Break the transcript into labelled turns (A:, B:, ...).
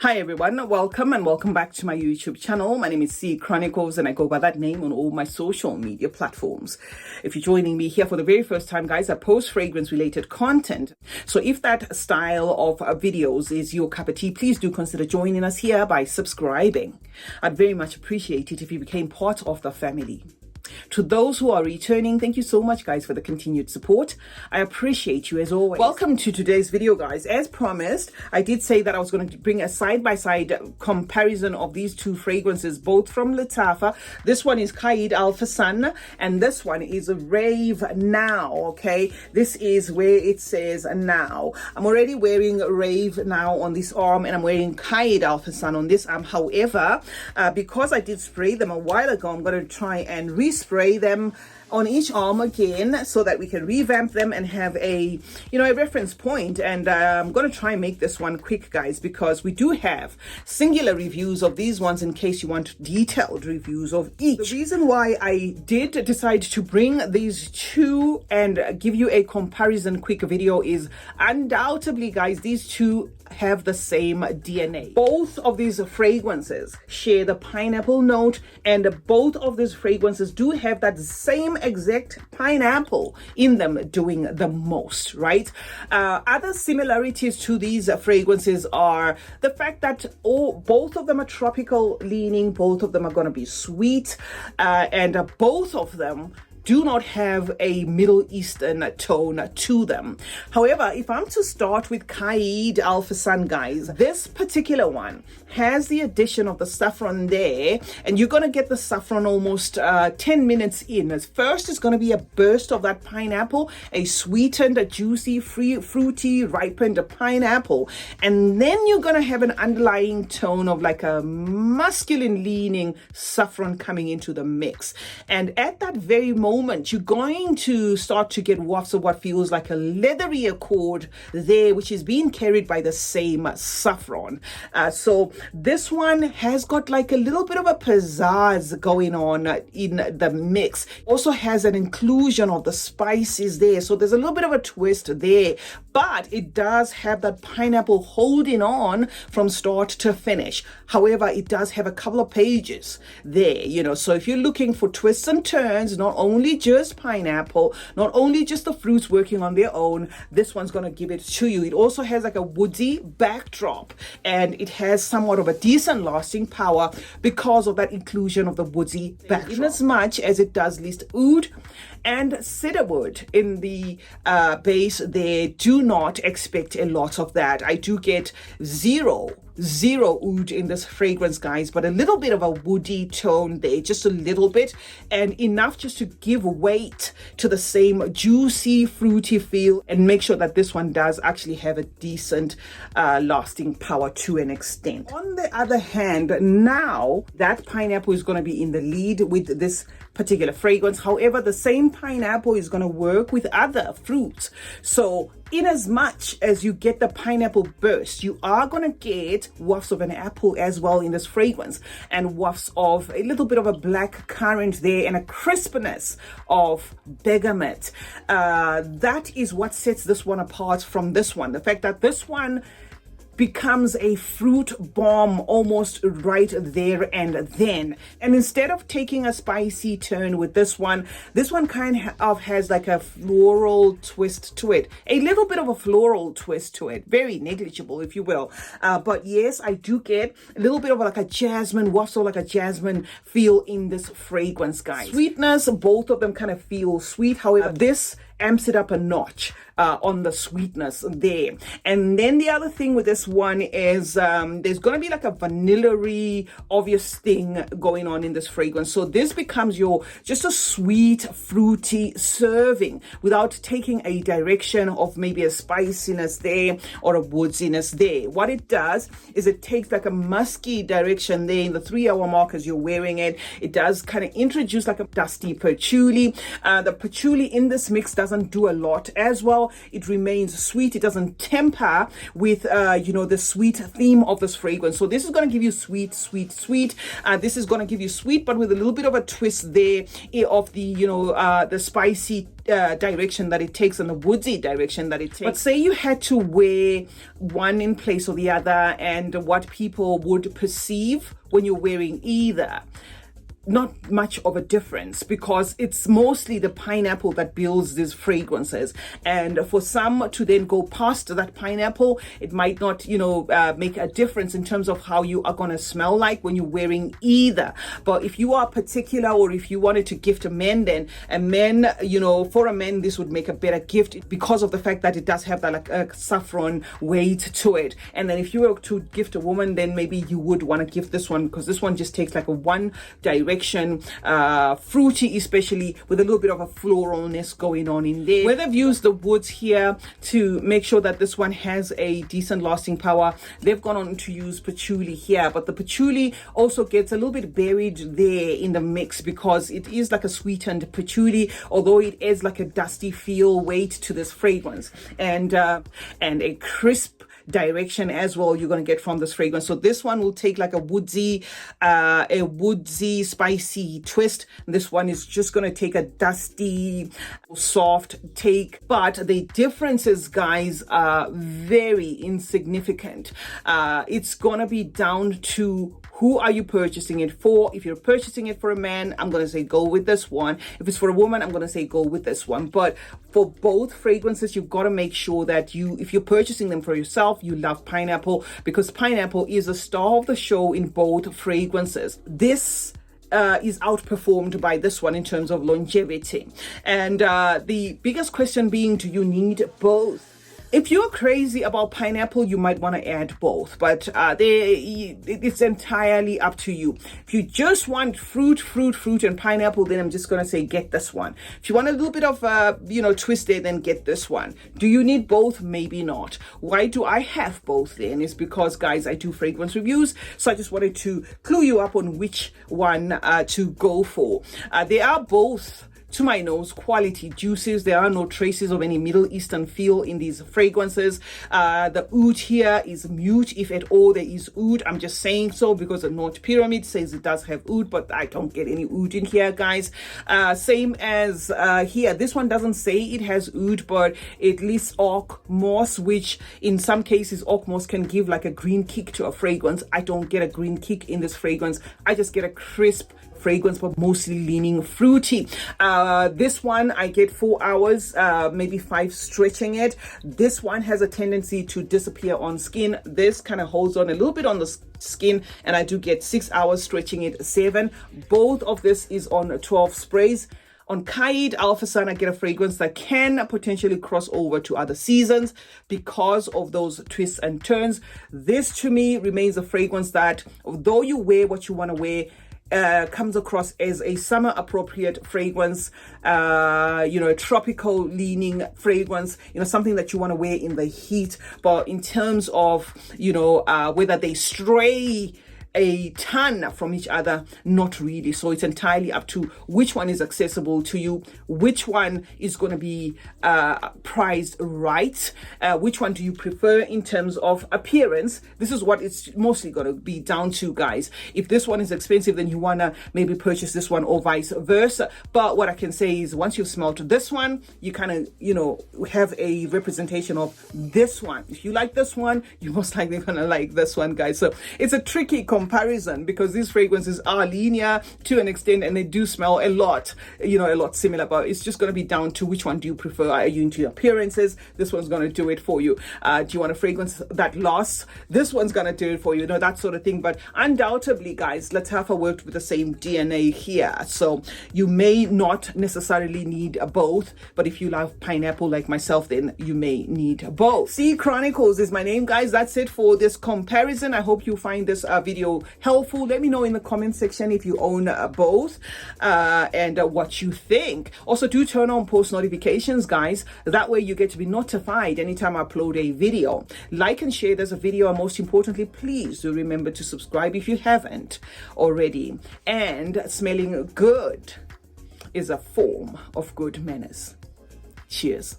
A: Hi everyone, welcome and welcome back to my YouTube channel. My name is CeeChronicles and I go by that name on all my social media platforms. If you're joining me here for the very first time, guys, I post fragrance related content. So if that style of videos is your cup of tea, please do consider joining us here by subscribing. I'd very much appreciate it if you became part of the family. To those who are returning, thank you so much, guys, for the continued support. I appreciate you as always. Welcome to today's video, guys. As promised, I did say that I was going to bring a side-by-side comparison of these two fragrances, both from Lattafa. This one is Qaed Fursan, and this one is Rave Now, okay? This is where it says now. I'm already wearing Rave Now on this arm, and I'm wearing Qaed Fursan on this arm. However, because I did spray them a while ago, I'm going to try and respray them on each arm again so that we can revamp them and have a reference point. And I'm going to try and make this one quick, guys, because we do have singular reviews of these ones in case you want detailed reviews of each. The reason why I did decide to bring these two and give you a comparison quick video is undoubtedly, guys, these two have the same DNA. Both of these fragrances share the pineapple note, and both of these fragrances do have that same exact pineapple in them doing the most, right? Other similarities to these fragrances are the fact that both of them are tropical leaning, both of them are going to be sweet, and both of them do not have a Middle Eastern tone to them. However, if I'm to start with Qaed Fursan, guys, this particular one has the addition of the saffron there, and you're going to get the saffron almost 10 minutes in. First, it's going to be a burst of that pineapple, a sweetened, a juicy, fruity, ripened pineapple, and then you're going to have an underlying tone of like a masculine leaning saffron coming into the mix. And at that very moment, you're going to start to get wafts of what feels like a leathery accord there, which is being carried by the same saffron. So this one has got like a little bit of a pizzazz going on in the mix. Also has an inclusion of the spices there. So there's a little bit of a twist there, but it does have that pineapple holding on from start to finish. However, it does have a couple of pages there, so if you're looking for twists and turns, not only just pineapple, not only just the fruits working on their own, this one's going to give it to you. It also has like a woody backdrop, and it has somewhat of a decent lasting power because of that inclusion of the woody backdrop. In as much as it does list oud and cedarwood in the base there, do not expect a lot of that. I do get zero oud in this fragrance, guys, but a little bit of a woody tone there, just a little bit, and enough just to give weight to the same juicy, fruity feel, and make sure that this one does actually have a decent lasting power to an extent. On the other hand, now that pineapple is going to be in the lead with this particular fragrance. However, the same pineapple is going to work with other fruits. So in as much as you get the pineapple burst, you are going to get wafts of an apple as well in this fragrance, and wafts of a little bit of a black currant there, and a crispness of bergamot. That is what sets this one apart from this one. The fact that this one becomes a fruit bomb almost right there and then. And instead of taking a spicy turn with this one kind of has like a floral twist to it. A little bit of a floral twist to it. Very negligible, if you will. But yes, I do get a little bit of like a jasmine, wafts of like a jasmine feel in this fragrance, guys. Sweetness, both of them kind of feel sweet. However, this amps it up a notch on the sweetness there. And then the other thing with this one is there's going to be like a vanilla-y obvious thing going on in this fragrance. So this becomes your just a sweet, fruity serving without taking a direction of maybe a spiciness there or a woodiness there. What it does is it takes like a musky direction there in the 3-hour mark as you're wearing it. It does kind of introduce like a dusty patchouli. The patchouli in this mix does doesn't do a lot as well. It remains sweet. It doesn't temper with, the sweet theme of this fragrance. So this is going to give you sweet, sweet, sweet. This is going to give you sweet, but with a little bit of a twist there of the, the spicy direction that it takes and the woodsy direction that it takes. But say you had to wear one in place of the other, and what people would perceive when you're wearing either. Not much of a difference, because it's mostly the pineapple that builds these fragrances, and for some to then go past that pineapple, it might not make a difference in terms of how you are going to smell like when you're wearing either. But if you are particular, or if you wanted to gift a man, then for a man this would make a better gift because of the fact that it does have that like a saffron weight to it. And then if you were to gift a woman, then maybe you would want to gift this one, because this one just takes like a one direction, fruity, especially with a little bit of a floralness going on in there. Where they've used the woods here to make sure that this one has a decent lasting power, they've gone on to use patchouli here, but the patchouli also gets a little bit buried there in the mix, because it is like a sweetened patchouli, although it adds like a dusty feel weight to this fragrance, and a crisp direction as well you're going to get from this fragrance. So this one will take like a woodsy spicy twist. This one is just going to take a dusty soft take, but the differences, guys, are very insignificant. It's going to be down to who are you purchasing it for. If you're purchasing it for a man, I'm going to say go with this one. If it's for a woman, I'm going to say go with this one. But for both fragrances, you've got to make sure that if you're purchasing them for yourself, you love pineapple, because pineapple is a star of the show in both fragrances. This is outperformed by this one in terms of longevity. And the biggest question being, do you need both? If you're crazy about pineapple, you might want to add both, but it's entirely up to you. If you just want fruit and pineapple, then I'm just going to say get this one. If you want a little bit of twist there, then get this one. Do you need both? Maybe not. Why do I have both then? It's because, guys, I do fragrance reviews, so I just wanted to clue you up on which one to go for. They are both, to my nose, quality juices. There are no traces of any Middle Eastern feel in these fragrances. The oud here is mute, if at all there is oud. I'm just saying so because the Note Pyramid says it does have oud, but I don't get any oud in here, guys. Same as here. This one doesn't say it has oud, but it lists oak moss, which in some cases oak moss can give like a green kick to a fragrance. I don't get a green kick in this fragrance. I just get a crisp fragrance, but mostly leaning fruity. This one I get 4 hours, maybe 5 stretching it. This one has a tendency to disappear on skin. This kind of holds on a little bit on the skin, and I do get 6 hours stretching it, 7. Both of this is on 12 sprays. On Qaed, Fursan, I get a fragrance that can potentially cross over to other seasons because of those twists and turns. This to me remains a fragrance that, although you wear what you want to wear, comes across as a summer appropriate fragrance, a tropical leaning fragrance, something that you want to wear in the heat. But in terms of, whether they stray a ton from each other, not really. So it's entirely up to which one is accessible to you, which one is going to be priced right, which one do you prefer in terms of appearance. This is what it's mostly going to be down to, guys. If this one is expensive, then you want to maybe purchase this one, or vice versa. But what I can say is, once you've smelled this one, you kind of have a representation of this one. If you like this one, you're most likely going to like this one, guys. So it's a tricky comparison, because these fragrances are linear to an extent, and they do smell a lot similar, but it's just going to be down to which one do you prefer. Are you into appearances? This one's going to do it for you. Do you want a fragrance that lasts? This one's going to do it for you, that sort of thing. But undoubtedly, guys, Lattafa worked with the same DNA here, so you may not necessarily need both, but if you love pineapple like myself, then you may need both. CeeChronicles is my name, guys. That's it for this comparison. I hope you find this video helpful. Let me know in the comment section if you own both and what you think. Also, do turn on post notifications, guys. That way you get to be notified anytime I upload a video. Like and share this video, and most importantly, please do remember to subscribe if you haven't already. And smelling good is a form of good manners. Cheers.